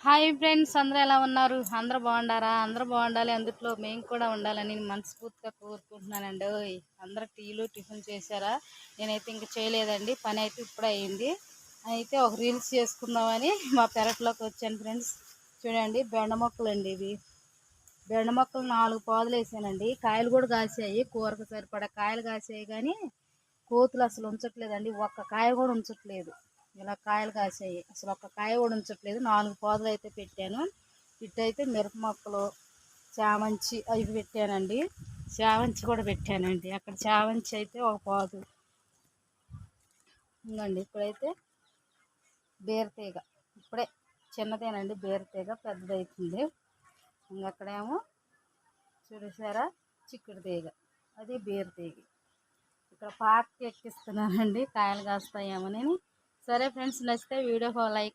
Hi friends, అందరూ ఎలా ఉన్నారు? అందరూ బాగుండారా? అందరూ బాగుండాలి, అందుట్లో మేము కూడా ఉండాలని మనస్ఫూర్తిగా కోరుకుంటున్నానండి. అందరూ టీలు టిఫిన్ చేశారా? నేనైతే ఇంక చేయలేదండి, పని అయితే ఇప్పుడే అయింది. అయితే ఒక రీల్స్ చేసుకుందామని మా పెరట్లోకి వచ్చాను ఫ్రెండ్స్. చూడండి, బెండ మొక్కలు అండి ఇవి. బెండ మొక్కలు 4 పాదులు వేసానండి. కాయలు కూడా కాసాయి, కూరకు సరిపడా కాయలు కాసాయి. కానీ కోతులు అసలు ఉంచట్లేదండి, ఒక్క కాయ కూడా ఉంచట్లేదు. ఇలా కాయలు కాసాయి, అసలు ఒక్క కాయ కూడా ఉంచట్లేదు. 4 పాదులు అయితే పెట్టాను. ఇట్టయితే మిరప మొక్కలు, చామంచి అవి పెట్టానండి. చామంచి కూడా పెట్టానండి. అక్కడ చామంచి అయితే ఒక పాదు ఉందండి. ఇప్పుడైతే బీరతీగ, ఇప్పుడే చిన్నదేనండి, బీరతీగ పెద్దదవుతుంది. ఇంకక్కడేమో చూసారా చిక్కుడు తీగ, అది బీరతీగ. ఇక్కడ పార్క్ ఎక్కిస్తున్నానండి, కాయలు కాస్తాయేమోనని. సరే ఫ్రెండ్స్, నచ్చితే వీడియోకి లైక్